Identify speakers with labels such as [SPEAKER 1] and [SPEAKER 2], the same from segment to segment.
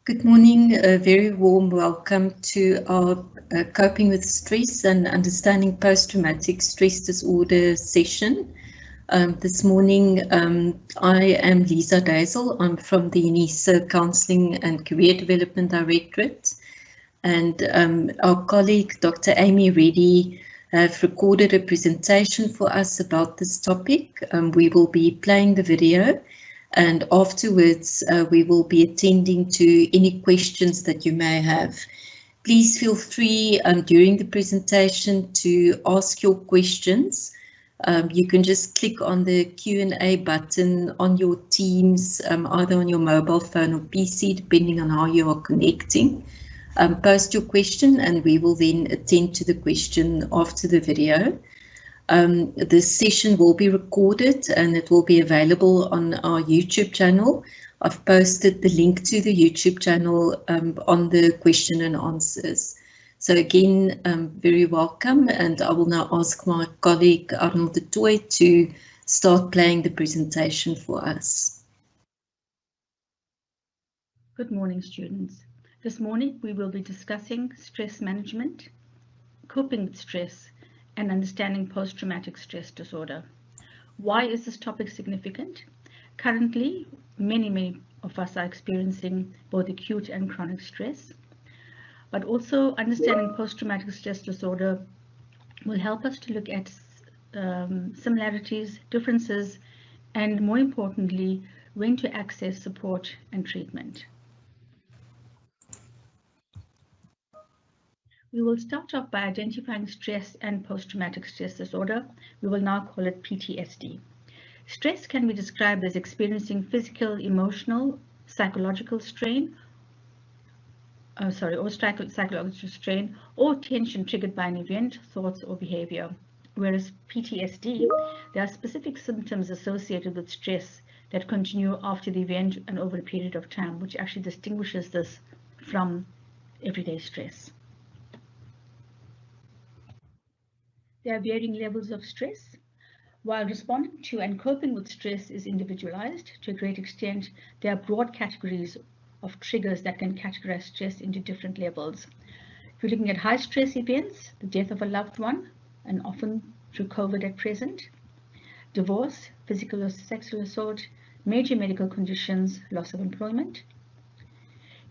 [SPEAKER 1] Good morning, a very warm welcome to our Coping with Stress and Understanding Post-Traumatic Stress Disorder session. This morning, I am Lisa Dazel. I'm from the UNISA Counselling and Career Development Directorate. And our colleague, Dr. Amy Reddy, have recorded a presentation for us about this topic. We will be playing the video. And afterwards, we will be attending to any questions that you may have. Please feel free during the presentation to ask your questions. You can just click on the Q&A button on your Teams, either on your mobile phone or PC, depending on how you are connecting. Post your question and we will then attend to the question after the video. This session will be recorded and it will be available on our YouTube channel. I've posted the link to the YouTube channel on the question and answers. So again, very welcome, and I will now ask my colleague Arnold de Tooy to start playing the presentation for us.
[SPEAKER 2] Good morning, students. This morning we will be discussing stress management, coping with stress, and understanding post-traumatic stress disorder. Why is this topic significant? Currently, many of us are experiencing both acute and chronic stress, but also understanding post-traumatic stress disorder will help us to look at similarities, differences, and more importantly, when to access support and treatment. We will start off by identifying stress and post-traumatic stress disorder. We will now call it PTSD. Stress can be described as experiencing physical, emotional, psychological strain, psychological strain or tension triggered by an event, thoughts, or behavior. Whereas PTSD, there are specific symptoms associated with stress that continue after the event and over a period of time, which actually distinguishes this from everyday stress. There are varying levels of stress. While responding to and coping with stress is individualized to a great extent, there are broad categories of triggers that can categorize stress into different levels. If you're looking at high stress events, the death of a loved one, and often through COVID at present, divorce, physical or sexual assault, major medical conditions, loss of employment.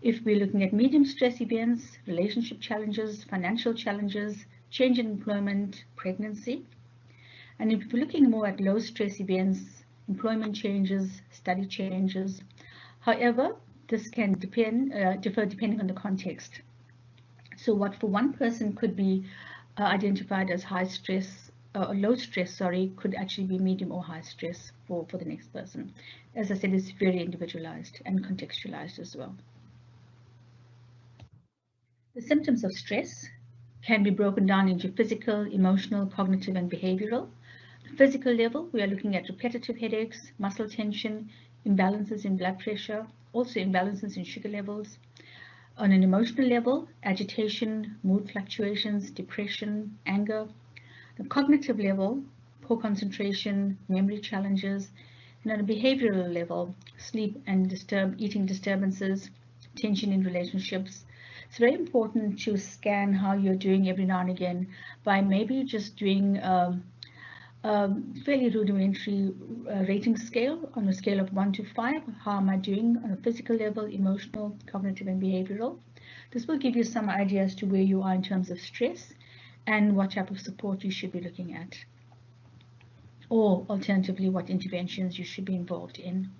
[SPEAKER 2] If we're looking at medium stress events, relationship challenges, financial challenges, change in employment, pregnancy. And if we're looking more at low stress events, employment changes, study changes. However, this can differ depending on the context. So what for one person could be identified as high stress, low stress, could actually be medium or high stress for the next person. As I said, it's very individualized and contextualized as well. The symptoms of stress can be broken down into physical, emotional, cognitive, and behavioral. The physical level, we are looking at repetitive headaches, muscle tension, imbalances in blood pressure, also imbalances in sugar levels. On an emotional level, agitation, mood fluctuations, depression, anger. The cognitive level, poor concentration, memory challenges. And on a behavioral level, sleep and eating disturbances, tension in relationships. It's very important to scan how you're doing every now and again by maybe just doing a fairly rudimentary rating scale on a scale of 1 to 5. How am I doing on a physical level, emotional, cognitive, and behavioral? This will give you some idea as to where you are in terms of stress and what type of support you should be looking at. Or alternatively, what interventions you should be involved in.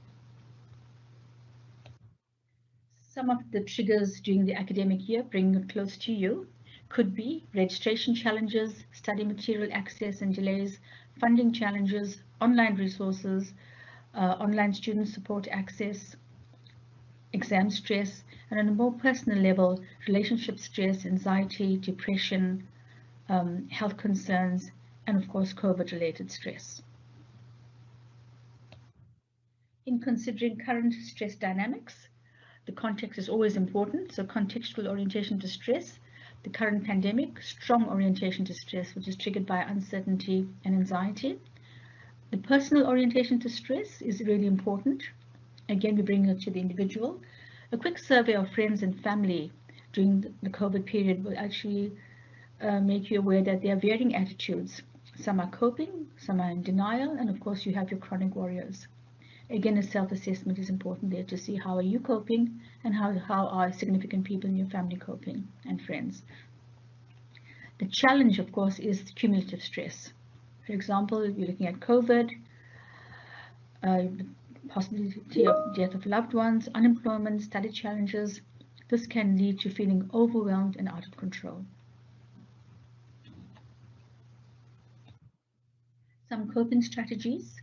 [SPEAKER 2] Some of the triggers during the academic year, bringing it close to you, could be registration challenges, study material access and delays, funding challenges, online resources, online student support access, exam stress, and on a more personal level, relationship stress, anxiety, depression, health concerns, and of course, COVID-related stress. In considering current stress dynamics, the context is always important, so contextual orientation to stress, the current pandemic, strong orientation to stress, which is triggered by uncertainty and anxiety. The personal orientation to stress is really important. Again, we bring it to the individual. A quick survey of friends and family during the COVID period will actually make you aware that there are varying attitudes. Some are coping, some are in denial, and of course you have your chronic warriors. Again, a self-assessment is important there to see how are you coping and how are significant people in your family coping and friends. The challenge, of course, is cumulative stress. For example, if you're looking at COVID, possibility of death of loved ones, unemployment, study challenges, this can lead to feeling overwhelmed and out of control. Some coping strategies,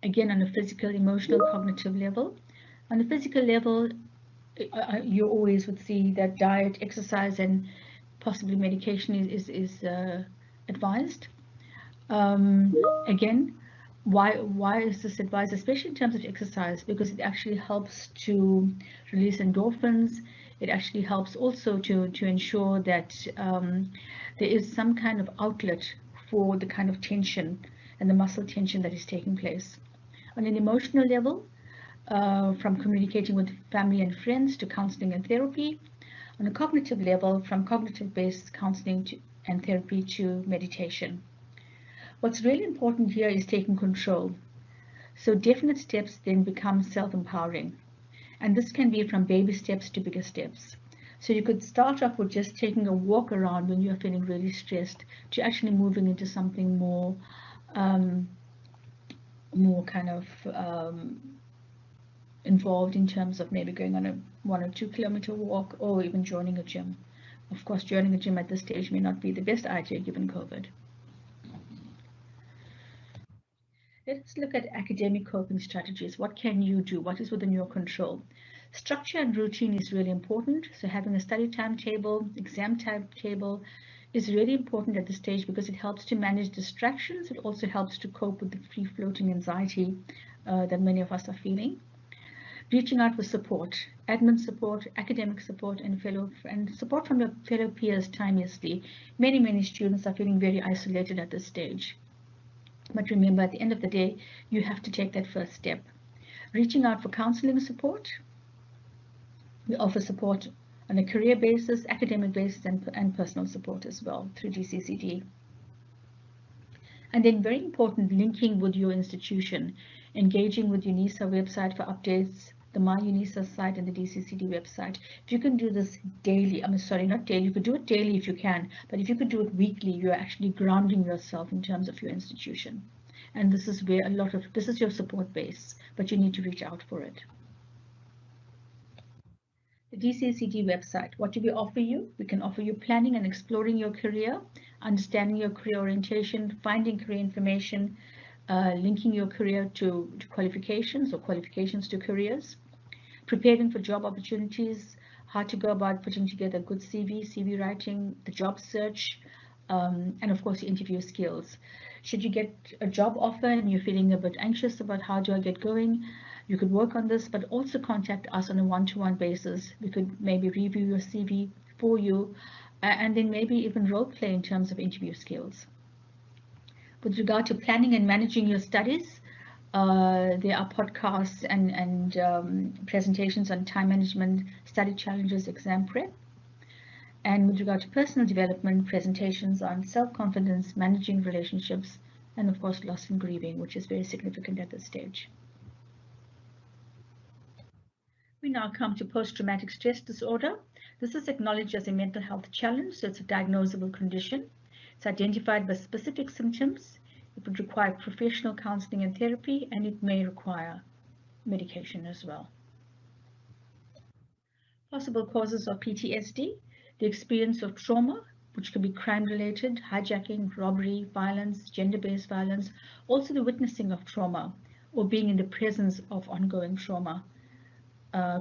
[SPEAKER 2] again on a physical, emotional, cognitive level. On the physical level, you always would see that diet, exercise, and possibly medication is advised. Again, why is this advised, especially in terms of exercise? Because it actually helps to release endorphins. It actually helps also to ensure that there is some kind of outlet for the kind of tension and the muscle tension that is taking place. On an emotional level, from communicating with family and friends to counseling and therapy. On a cognitive level, from cognitive-based counseling and therapy to meditation. What's really important here is taking control. So definite steps then become self-empowering. And this can be from baby steps to bigger steps. So you could start off with just taking a walk around when you're feeling really stressed to actually moving into something more kind of involved in terms of maybe going on a 1 or 2 kilometer walk or even joining a gym. Of course, joining a gym at this stage may not be the best idea given COVID. Let's look at academic coping strategies. What can you do? What is within your control? Structure and routine is really important. So having a study timetable, exam timetable is really important at this stage because it helps to manage distractions. It also helps to cope with the free-floating anxiety that many of us are feeling. Reaching out for support, admin support, academic support, and support from your fellow peers timelessly. Many students are feeling very isolated at this stage. But remember, at the end of the day, you have to take that first step. Reaching out for counseling support. We offer support on a career basis, academic basis, and personal support as well through DCCD. And then very important, linking with your institution, engaging with UNISA website for updates, the My UNISA site and the DCCD website. If you can do this daily, not daily, you could do it daily if you can, but if you could do it weekly, you're actually grounding yourself in terms of your institution. And this is where this is your support base, but you need to reach out for it. The DCCD website, what do we offer you? We can offer you planning and exploring your career, understanding your career orientation, finding career information, linking your career to qualifications or qualifications to careers, preparing for job opportunities, how to go about putting together a good CV writing, the job search, and of course, your interview skills. Should you get a job offer and you're feeling a bit anxious about how do I get going, you could work on this, but also contact us on a one-to-one basis. We could maybe review your CV for you, and then maybe even role play in terms of interview skills. With regard to planning and managing your studies, there are podcasts and presentations on time management, study challenges, exam prep. And with regard to personal development, presentations on self-confidence, managing relationships, and of course loss and grieving, which is very significant at this stage. We now come to post-traumatic stress disorder. This is acknowledged as a mental health challenge, so it's a diagnosable condition. It's identified by specific symptoms. It would require professional counseling and therapy, and it may require medication as well. Possible causes of PTSD, the experience of trauma, which could be crime-related, hijacking, robbery, violence, gender-based violence, also the witnessing of trauma or being in the presence of ongoing trauma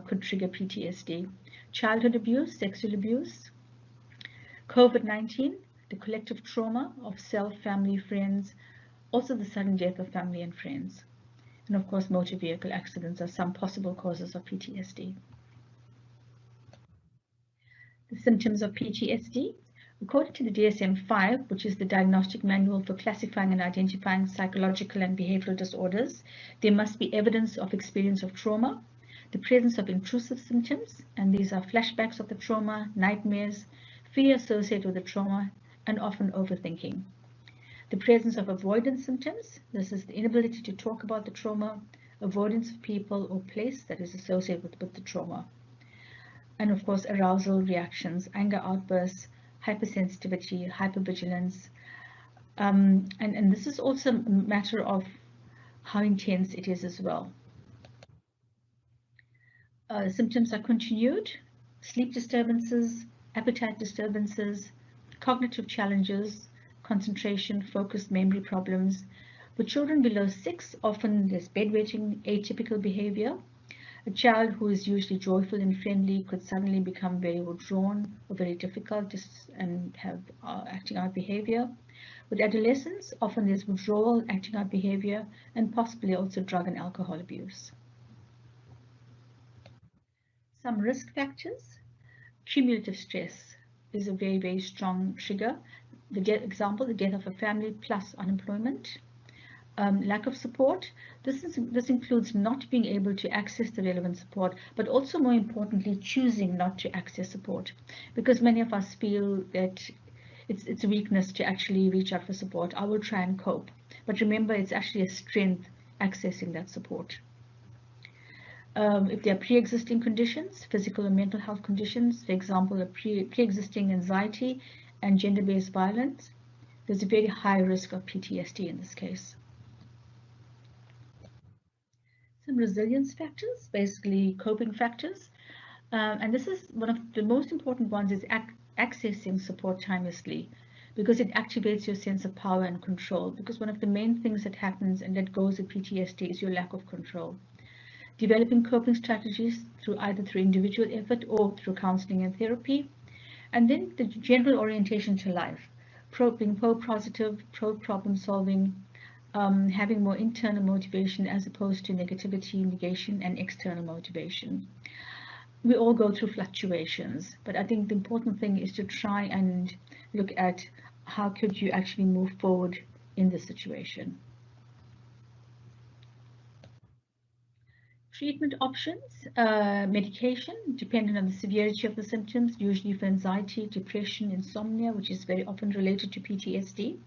[SPEAKER 2] could trigger PTSD. Childhood abuse, sexual abuse, COVID-19, the collective trauma of self, family, friends, also the sudden death of family and friends. And of course, motor vehicle accidents are some possible causes of PTSD. The symptoms of PTSD. According to the DSM-5, which is the Diagnostic Manual for Classifying and Identifying Psychological and Behavioral Disorders, there must be evidence of experience of trauma. the presence of intrusive symptoms, and these are flashbacks of the trauma, nightmares, fear associated with the trauma, and often overthinking. The presence of avoidance symptoms, this is the inability to talk about the trauma, avoidance of people or place that is associated with the trauma. And of course, arousal reactions, anger outbursts, hypersensitivity, hypervigilance. And this is also a matter of how intense it is as well. Symptoms are continued, sleep disturbances, appetite disturbances, cognitive challenges, concentration, focus, memory problems. For children below 6, often there's bedwetting, atypical behavior. A child who is usually joyful and friendly could suddenly become very withdrawn or very difficult and have acting out behavior. With adolescents, often there's withdrawal, acting out behavior, and possibly also drug and alcohol abuse. Some risk factors. Cumulative stress is a very, very strong trigger. The death of a family plus unemployment. Lack of support. This includes not being able to access the relevant support, but also more importantly, choosing not to access support, because many of us feel that it's a weakness to actually reach out for support. I will try and cope, but remember, it's actually a strength accessing that support. If there are pre-existing conditions, physical or mental health conditions, for example, a pre-existing anxiety and gender-based violence, there's a very high risk of PTSD in this case. Some resilience factors, basically coping factors, and this is one of the most important ones, is accessing support timelessly, because it activates your sense of power and control, because one of the main things that happens and that goes with PTSD is your lack of control. Developing coping strategies either through individual effort or through counseling and therapy, and then the general orientation to life, being pro-positive, pro-problem solving, having more internal motivation as opposed to negativity, negation, and external motivation. We all go through fluctuations, but I think the important thing is to try and look at how could you actually move forward in this situation. Treatment options, medication, depending on the severity of the symptoms, usually for anxiety, depression, insomnia, which is very often related to PTSD.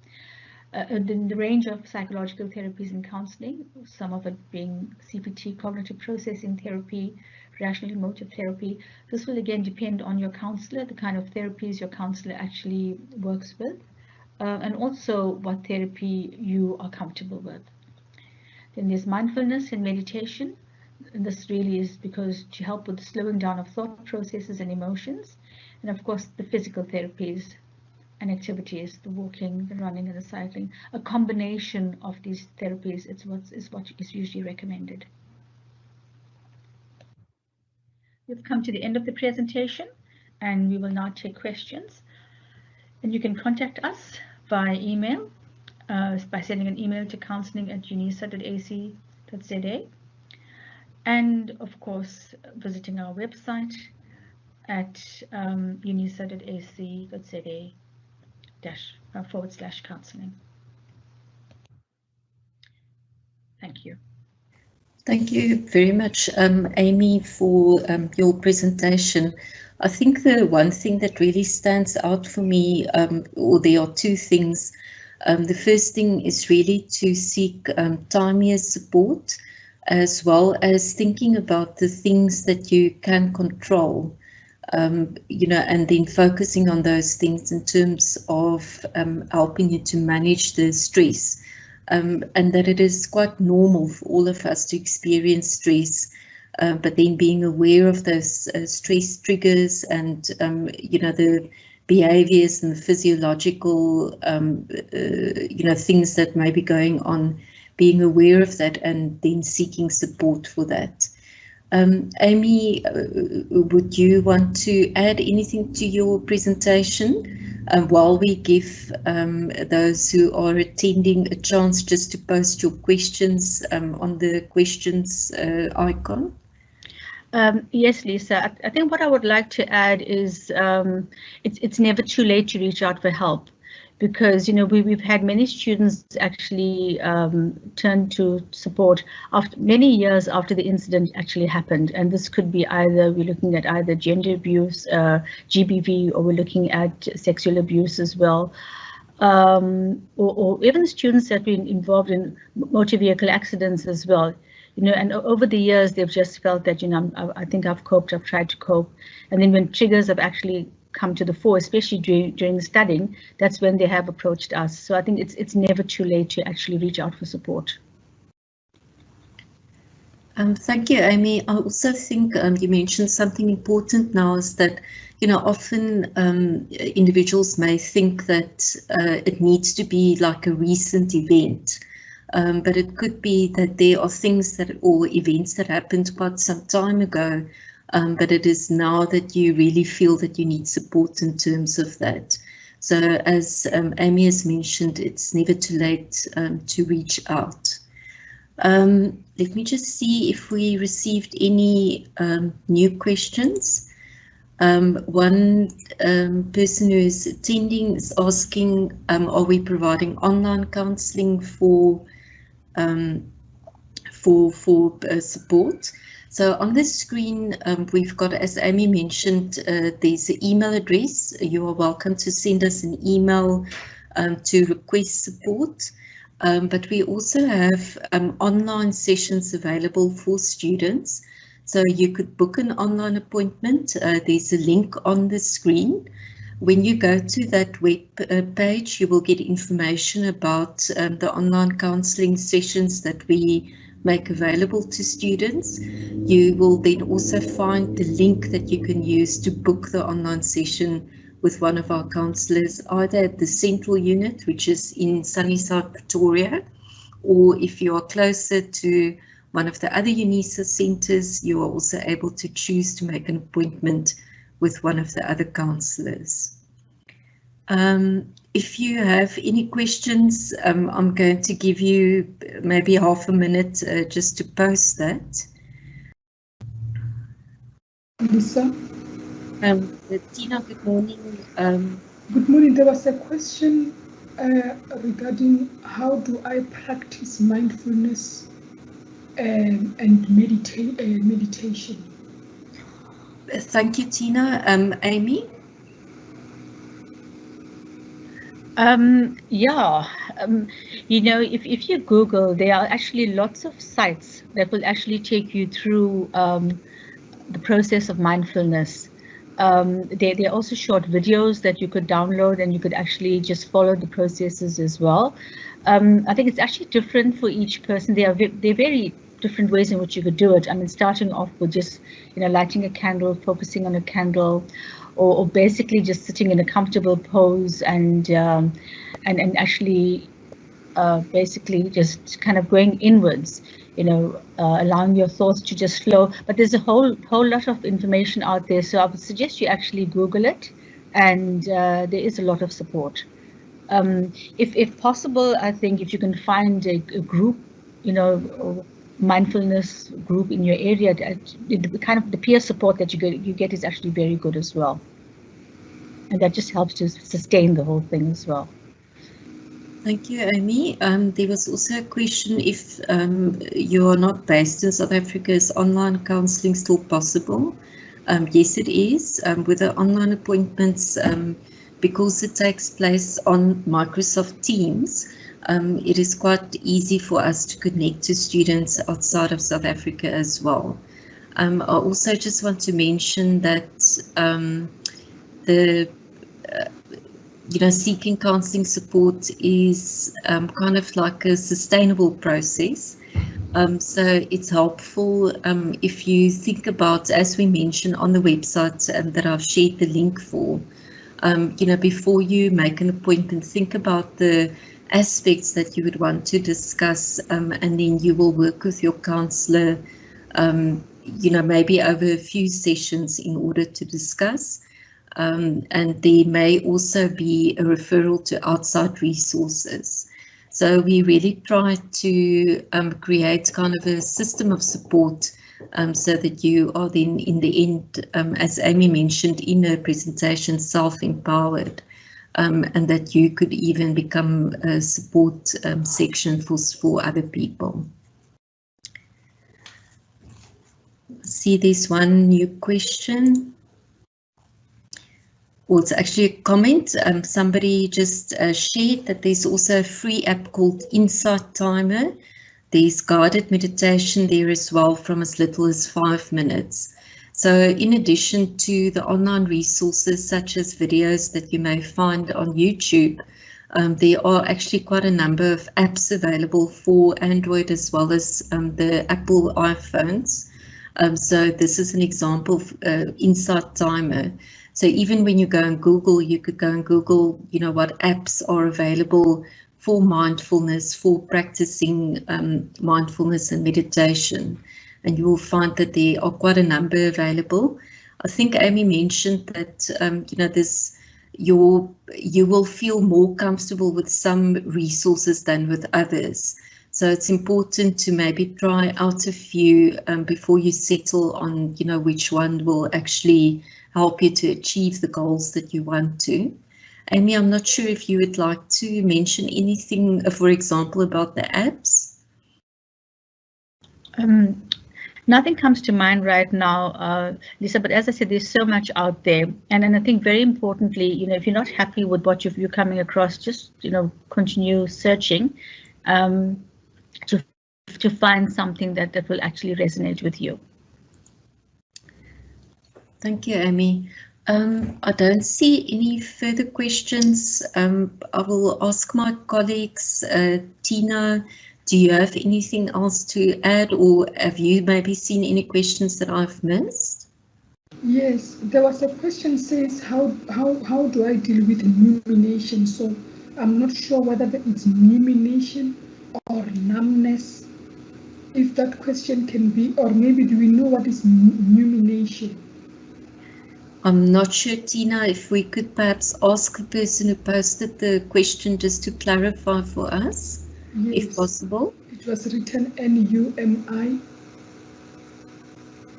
[SPEAKER 2] Then the range of psychological therapies and counseling, some of it being CPT, cognitive processing therapy, rational emotive therapy. This will again depend on your counselor, the kind of therapies your counselor actually works with, and also what therapy you are comfortable with. Then there's mindfulness and meditation. And this really is because to help with the slowing down of thought processes and emotions, and of course the physical therapies and activities, the walking, the running, and the cycling. A combination of these therapies is what is usually recommended. We've come to the end of the presentation, and we will now take questions. And you can contact us via email by sending an email to counseling@unisa.ac.za. And of course, visiting our website at unisa.ac.za//counseling. Thank you.
[SPEAKER 1] Thank you very much, Amy, for your presentation. I think the one thing that really stands out for me, or there are two things. The first thing is really to seek timelier support, as well as thinking about the things that you can control, and then focusing on those things in terms of helping you to manage the stress, and that it is quite normal for all of us to experience stress, but then being aware of those stress triggers and, the behaviors and the physiological, things that may be going on, being aware of that and then seeking support for that. Amy, would you want to add anything to your presentation while we give those who are attending a chance just to post your questions on the questions icon?
[SPEAKER 2] Yes, Lisa. I think what I would like to add is it's never too late to reach out for help, because we've had many students actually turn to support after many years after the incident actually happened, and this could be we're looking at either gender abuse, GBV, or we're looking at sexual abuse as well, or even students that have been involved in motor vehicle accidents as well. And over the years they've just felt that I think I've coped, I've tried to cope, and then when triggers have actually come to the fore, especially during the studying, that's when they have approached us. So I think it's never too late to actually reach out for support.
[SPEAKER 1] Thank you, Amy. I also think you mentioned something important now, is that often individuals may think that it needs to be like a recent event, but it could be that there are things or events that happened quite some time ago, but it is now that you really feel that you need support in terms of that. So as Amy has mentioned, it's never too late to reach out. Let me just see if we received any new questions. One person who is attending is asking, are we providing online counselling for support? So on the screen, we've got, as Amy mentioned, there's an email address. You are welcome to send us an email to request support. But we also have online sessions available for students. So you could book an online appointment. There's a link on the screen. When you go to that web page, you will get information about the online counselling sessions that we make available to students. You will then also find the link that you can use to book the online session with one of our counsellors, either at the central unit, which is in Sunnyside, Pretoria, or if you are closer to one of the other UNISA centres, you are also able to choose to make an appointment with one of the other counsellors. If you have any questions, I'm going to give you maybe half a minute just to post that.
[SPEAKER 3] Lisa?
[SPEAKER 1] Tina, good morning.
[SPEAKER 3] Good morning. There was a question regarding how do I practice mindfulness and meditation?
[SPEAKER 1] Thank you, Tina. Amy?
[SPEAKER 2] If you Google, there are actually lots of sites that will actually take you through the process of mindfulness. There are also short videos that you could download, and you could actually just follow the processes as well. I think it's actually different for each person. There are very different ways in which you could do it. I mean, starting off with just lighting a candle, focusing on a candle, or basically just sitting in a comfortable pose and actually basically just kind of going inwards, allowing your thoughts to just flow. But there's a whole lot of information out there, so I would suggest you actually Google it, and there is a lot of support. If possible, I think if you can find a group, or mindfulness group in your area, the peer support that you get is actually very good as well, and that just helps to sustain the whole thing as well.
[SPEAKER 1] Thank you, Amy. There was also a question if you are not based in South Africa, is online counselling still possible? Yes, it is. With the online appointments, because it takes place on Microsoft Teams, it is quite easy for us to connect to students outside of South Africa as well. I also just want to mention that seeking counselling support is kind of like a sustainable process. So it's helpful if you think about, as we mentioned on the website that I've shared the link for, before you make an appointment, think about the aspects that you would want to discuss, and then you will work with your counsellor, maybe over a few sessions in order to discuss. And there may also be a referral to outside resources. So we really try to create kind of a system of support so that you are then in the end, as Amy mentioned in her presentation, self-empowered. and that you could even become a support section for other people. See, there's one new question. Well, it's actually a comment. Somebody just shared that there's also a free app called Insight Timer. There's guided meditation there as well from as little as 5 minutes. So in addition to the online resources such as videos that you may find on YouTube, there are actually quite a number of apps available for Android as well as the Apple iPhones. So this is an example of Insight Timer. So even when you go and Google, you could go and Google, what apps are available for mindfulness, for practicing mindfulness and meditation. And you will find that there are quite a number available. I think Amy mentioned that, you will feel more comfortable with some resources than with others. So it's important to maybe try out a few before you settle on, which one will actually help you to achieve the goals that you want to. Amy, I'm not sure if you would like to mention anything, for example, about the apps.
[SPEAKER 2] Nothing comes to mind right now, Lisa, but as I said, there's so much out there. And I think very importantly, if you're not happy with what you're coming across, just, continue searching to find something that will actually resonate with you.
[SPEAKER 1] Thank you, Amy. I don't see any further questions. I will ask my colleagues. Tina, do you have anything else to add, or have you maybe seen any questions that I've missed?
[SPEAKER 3] Yes, there was a question says, how do I deal with rumination? So I'm not sure whether it's rumination or numbness. If that question can be, or maybe do we know what is rumination?
[SPEAKER 1] I'm not sure, Tina, if we could perhaps ask the person who posted the question just to clarify for us, yes, if possible.
[SPEAKER 3] It was written N-U-M-I,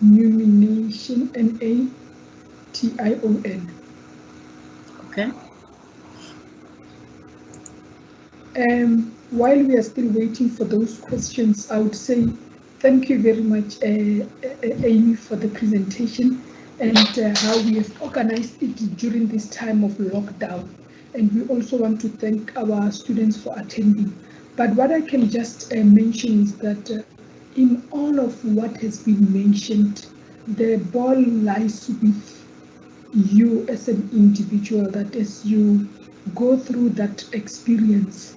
[SPEAKER 3] rumination, N-A-T-I-O-N.
[SPEAKER 1] Okay.
[SPEAKER 3] While we are still waiting for those questions, I would say thank you very much, Amy, for the presentation and how we have organized it during this time of lockdown. And we also want to thank our students for attending. But what I can just mention is that in all of what has been mentioned, the ball lies with you as an individual, that as you go through that experience,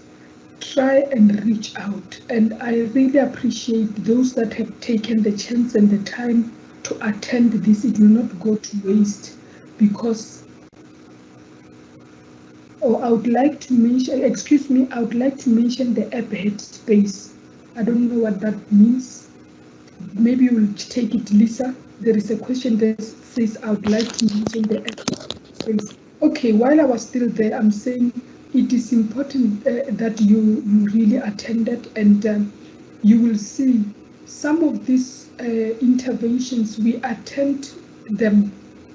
[SPEAKER 3] try and reach out. And I really appreciate those that have taken the chance and the time to attend this. It will not go to waste, because I would like to mention, I would like to mention the app Headspace. I don't know what that means. Maybe you will take it, Lisa. There is a question that says, I would like to mention the app Headspace. Okay, while I was still there, I'm saying it is important that you really attended, and you will see some of these interventions, we attend them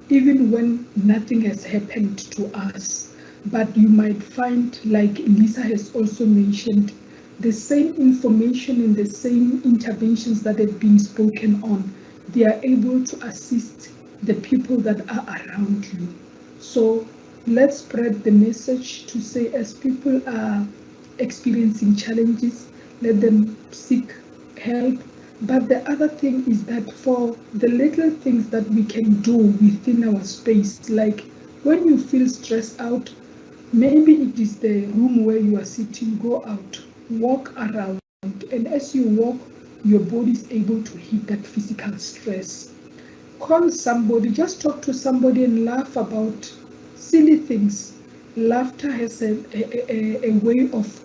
[SPEAKER 3] even when nothing has happened to us. But you might find, like Lisa has also mentioned, the same information and the same interventions that have been spoken on, they are able to assist the people that are around you. So let's spread the message to say, as people are experiencing challenges, let them seek help. But the other thing is that for the little things that we can do within our space, like when you feel stressed out, maybe it is the room where you are sitting, go out, walk around, and as you walk, your body is able to hit that physical stress. Call somebody, just talk to somebody and laugh about silly things. Laughter has a way of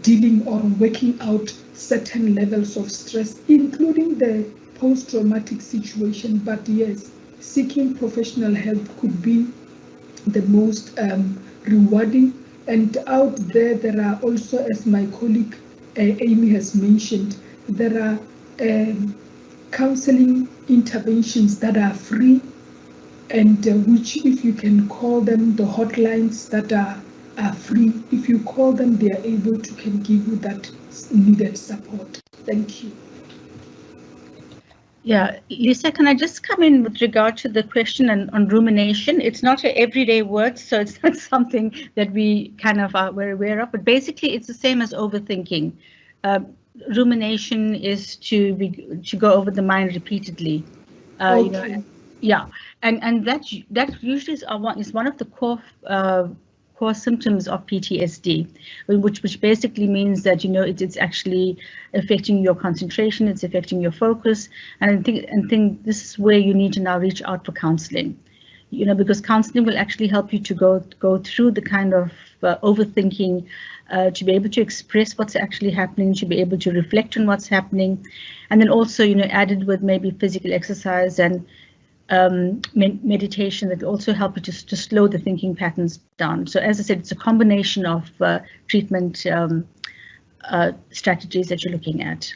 [SPEAKER 3] dealing or working out certain levels of stress, including the post-traumatic situation. But yes, seeking professional help could be the most rewarding. And out there are also, as my colleague Amy has mentioned, there are counseling interventions that are free, and which, if you can call them, the hotlines that are are free. If you call them, they are able to can give you that needed support. Thank you.
[SPEAKER 2] Yeah, Lisa, can I just come in with regard to the question on rumination? It's not an everyday word, so it's not something that we kind of are aware of, but basically it's the same as overthinking. Rumination is to go over the mind repeatedly.
[SPEAKER 3] Okay.
[SPEAKER 2] You know, yeah, and that usually is one of the core symptoms of PTSD, which basically means that, you know, it's actually affecting your concentration, it's affecting your focus, and I think this is where you need to now reach out for counseling, you know, because counseling will actually help you to go through the kind of overthinking, to be able to express what's actually happening, to be able to reflect on what's happening, and then also, you know, added with maybe physical exercise and meditation that also help you to slow the thinking patterns down. So as I said, it's a combination of treatment strategies that you're looking at.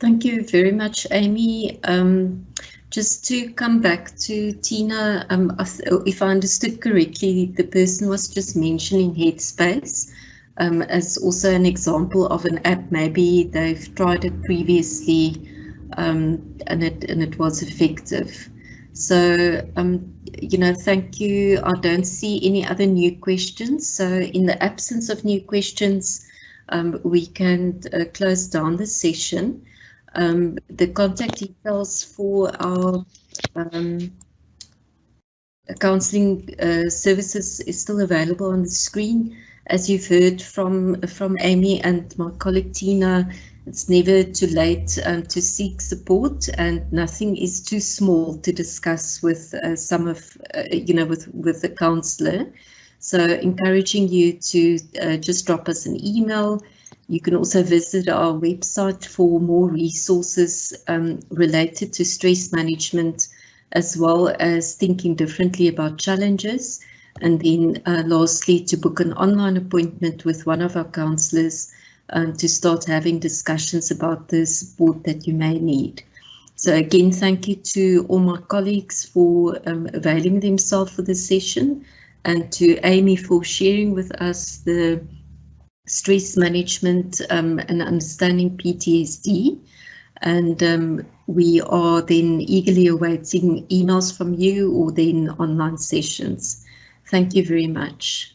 [SPEAKER 1] Thank you very much, Amy. Just to come back to Tina, if I understood correctly, the person was just mentioning Headspace as also an example of an app. Maybe they've tried it previously, and it was effective. So, you know, thank you. I don't see any other new questions. So in the absence of new questions, we can close down the session. The contact details for our counselling services is still available on the screen. As you've heard from Amy and my colleague Tina, it's never too late to seek support, and nothing is too small to discuss with you know, with the counsellor. So encouraging you to just drop us an email. You can also visit our website for more resources related to stress management, as well as thinking differently about challenges. And then lastly, to book an online appointment with one of our counsellors to start having discussions about the support that you may need. So again, thank you to all my colleagues for availing themselves for this session, and to Amy for sharing with us the stress management and understanding PTSD. And we are then eagerly awaiting emails from you or then online sessions. Thank you very much.